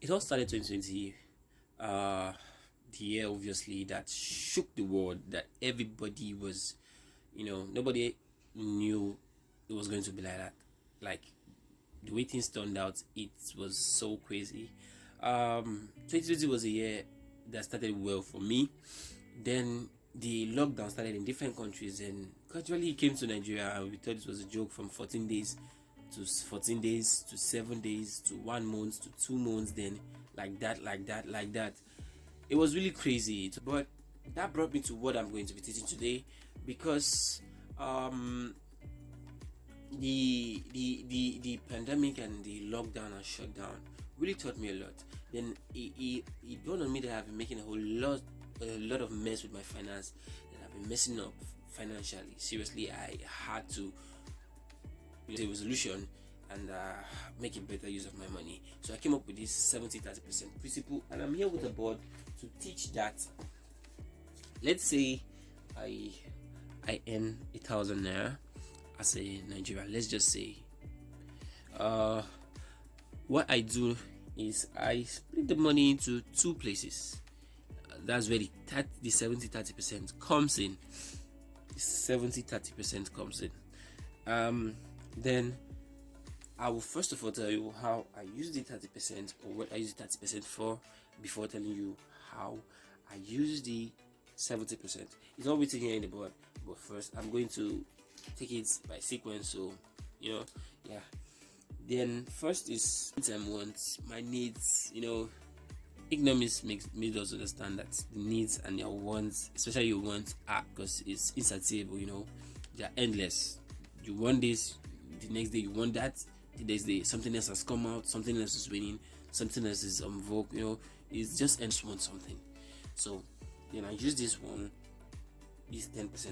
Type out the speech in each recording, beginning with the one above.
It all started 2020, uh, the year obviously that shook the world, that everybody was, nobody knew it was going to be like that. Like the way things turned out, it was so crazy. 2020 was a year that started well for me. Then the lockdown started in different countries, and gradually it came to Nigeria, and we thought it was a joke from 14 days to 14 days to 7 days to 1 month to 2 months, then like that. It was really crazy, but that brought me to what I'm going to be teaching today, because um the pandemic and the lockdown and shutdown really taught me a lot. Then it dawned on me that I've been making a lot of mess with my finance, that I've been messing up financially. Seriously, I had to a resolution and make a better use of my money. So I came up with this 70-30% principle, and I'm here with a board to teach that. Let's say I earn 1,000 naira as a Nigerian. Let's just say, what I do is I split the money into two places. That's where the 70-30% comes in. The 70-30% comes in. Then I will first of all tell you how I use the 30%, or what I use the 30% for, before telling you how I use the 70%. It's all written here in the board, but first I'm going to take it by sequence. So, yeah. Then first is needs and wants. My needs, economics made us understand that the needs and your wants, especially your wants, are, because it's insatiable. They are endless. You want this, the next day you want that, the next day something else has come out, something else is winning, something else is on vogue. It's just ends want something. So then I use this 10%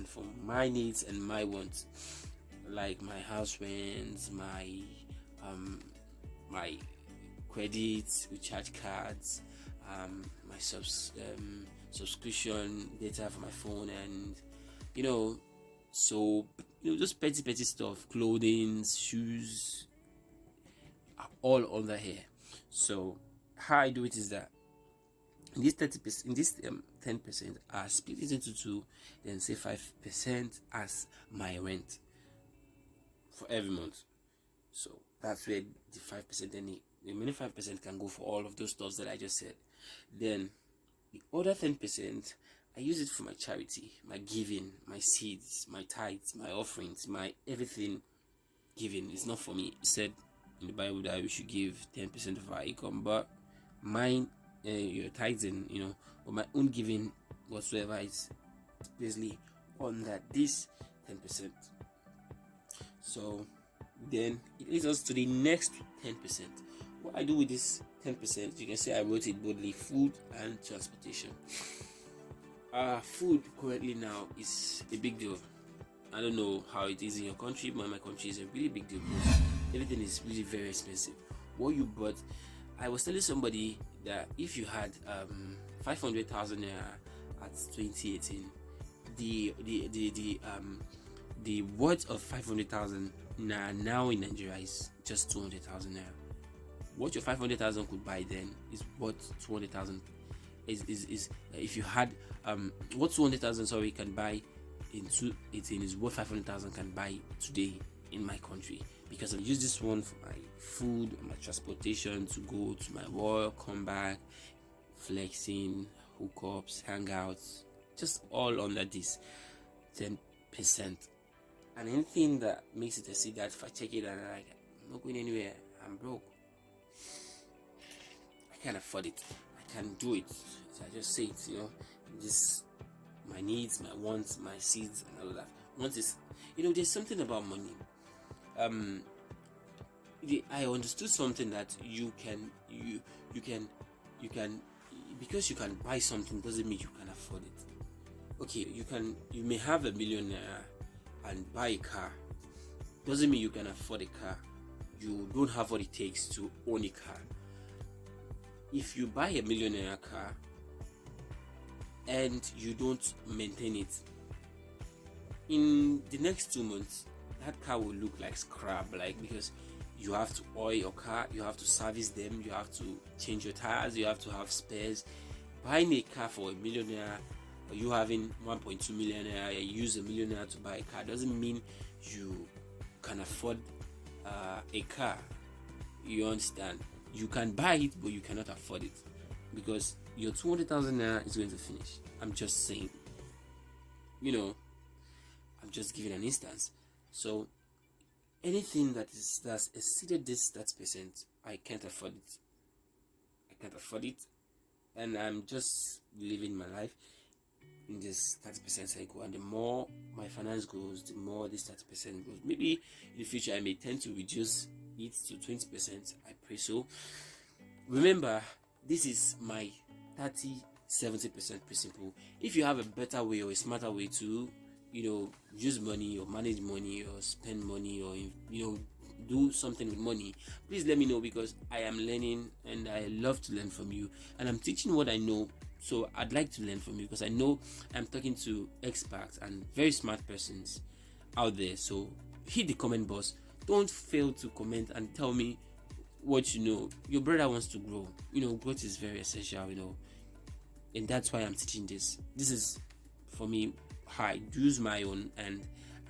for my needs and my wants, like my house rent, my credits, recharge cards, my subscription data for my phone, and so just petty stuff, clothing, shoes, are all under here. So how I do it is that in this 30%, in this 10%, I split it into two, then say 5% as my rent for every month. So that's where the 5%, then the remaining 5% can go for all of those stuff that I just said. Then the other 10%, I use it for my charity, my giving, my seeds, my tithes, my offerings, my everything. Giving is not for me. It said in the Bible that we should give 10% of our income, but mine, your tithing, but my own giving whatsoever is basically on this 10%. So then it leads us to the next 10%. What I do with this 10%, you can say I wrote it boldly: food and transportation. Food currently now is a big deal. I don't know how it is in your country, but in my country is a really big deal because everything is really very expensive. What you bought, I was telling somebody that if you had 500,000 naira at 2018, the worth of 500,000 naira now in Nigeria is just 200,000 naira. What your 500,000 could buy then is what 200,000 is if you had what 200,000 can buy in 2018 is what 500,000 can buy today in my country, because I use this one for my food, my transportation to go to my work, come back, flexing, hookups, hangouts, just all under this 10%. And anything that makes it, I see that if I check it and I'm not going anywhere, I'm broke, I can't afford it, I can't do it. So I just say it, this my needs, my wants, my seeds, and all of that. Once is, there's something about money. I understood something that you can, because you can buy something doesn't mean you can afford it. Okay, you may have 1,000,000 naira and buy a car, doesn't mean you can afford a car. You don't have what it takes to own a car. If you buy 1,000,000 naira car and you don't maintain it, in the next 2 months that car will look like scrap, because You have to oil your car, you have to service them, you have to change your tires, you have to have spares. Buying a car for £1 million, or you having 1.2 million naira, you use £1 million to buy a car, doesn't mean you can afford a car. You understand? You can buy it, but you cannot afford it, because your 200,000 naira is going to finish. I'm just saying, I'm just giving an instance. So anything that's exceeded this 30%, I can't afford it. And I'm just living my life in this 30% cycle. And the more my finance grows, the more this 30% grows. Maybe in the future I may tend to reduce it to 20%. I pray so. Remember, this is my 30-70% principle. If you have a better way or a smarter way to use money or manage money or spend money or do something with money, please let me know, because I am learning and I love to learn from you, and I'm teaching what I know. So I'd like to learn from you, because I know I'm talking to experts and very smart persons out there. So hit the comment box. Don't fail to comment and tell me what you know. Your brother wants to grow. Growth is very essential, and that's why I'm teaching this. This is, for me, how I use my own, and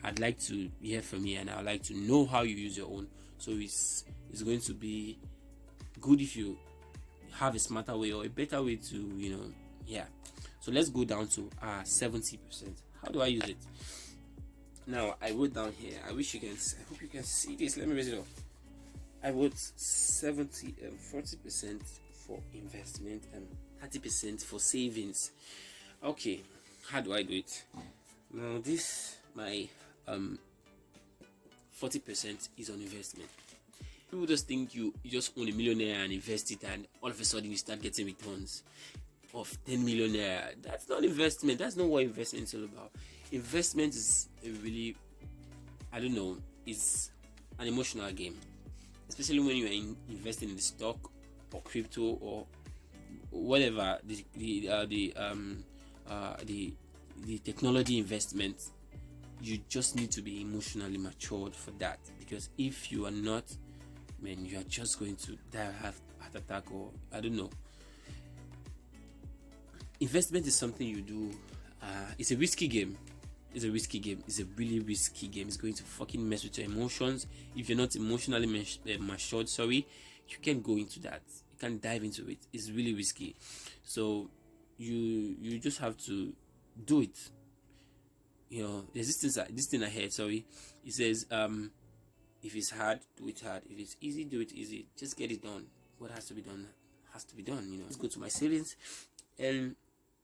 I'd like to hear from you, and I'd like to know how you use your own. So it's going to be good if you have a smarter way or a better way to So let's go down to 70%. How do I use it? Now I wrote down here, I hope you can see this. Let me raise it up. I wrote 40% for investment and 30% for savings. Okay, how do I do it? Now this, my 40% is on investment. People just think you just own £1 million and invest it, and all of a sudden you start getting returns of 10 million naira. That's not investment. That's not what investment is all about. Investment is a really, it's an emotional game, especially when you are investing in the stock or crypto or whatever the technology investment. You just need to be emotionally matured for that, because if you are not, man, you are just going to die of heart attack, or I don't know. Investment is something you do. It's a risky game. It's a really risky game. It's going to fucking mess with your emotions. If you're not emotionally matured, you can't go into that. You can't dive into it. It's really risky. So you just have to do it. There's this thing I heard. It says, if it's hard, do it hard. If it's easy, do it easy. Just get it done. What has to be done has to be done. Let's go to my savings, and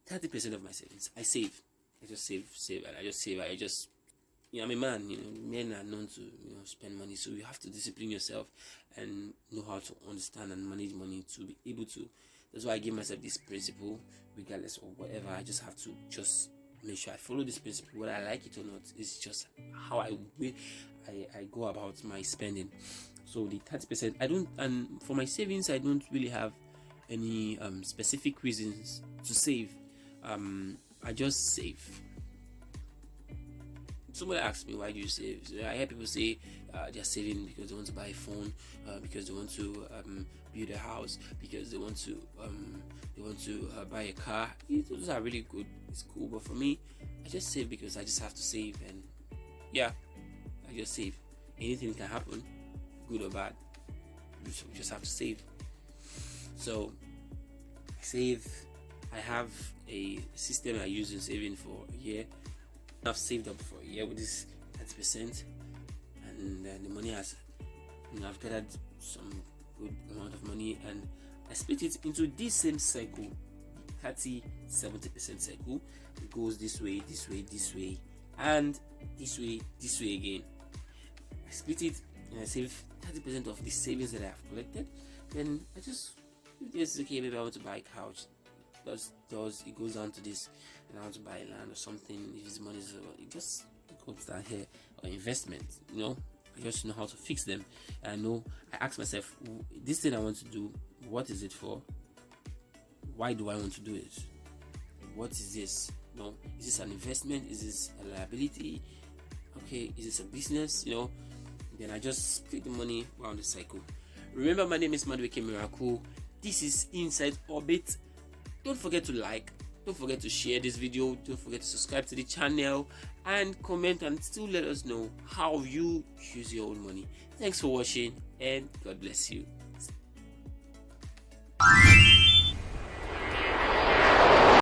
30% of my savings I save. I just save, and I just save. I'm a man. Men are known to spend money, so you have to discipline yourself and know how to understand and manage money to be able to. That's why I give myself this principle, regardless of whatever. I just have to make sure I follow this principle, whether I like it or not. It's just how I go about my spending. So the 30%, and for my savings, I don't really have any specific reasons to save. I just save. Somebody asked me, why do you save? So I hear people say they're saving because they want to buy a phone, because they want to build a house, because they want to buy a car. Those are really good. It's cool, but for me, I just save because I just have to save, and I just save. Anything can happen, good or bad. You just have to save. So I save. I have a system I use in saving for a year. I've saved up for a year with this 30%, and the money has, I've gathered some good amount of money, and I split it into this same cycle, 30-70% cycle. It goes this way, this way, this way, and this way again. I split it and I save 30% of the savings that I have collected. Then I just, if this is okay, maybe I want to buy a couch. It goes down to this, and I want to buy land or something. If it's money, it just goes down here. Or investment, I just know how to fix them. And I ask myself, this thing I want to do, what is it for? Why do I want to do it? What is this? Is this an investment? Is this a liability? Okay, is this a business? then I just split the money around the cycle. Remember, my name is Madueke Miracle. This is Inside Orbit. Don't forget to like, don't forget to share this video, don't forget to subscribe to the channel and comment, and still let us know how you use your own money. Thanks for watching and God bless you.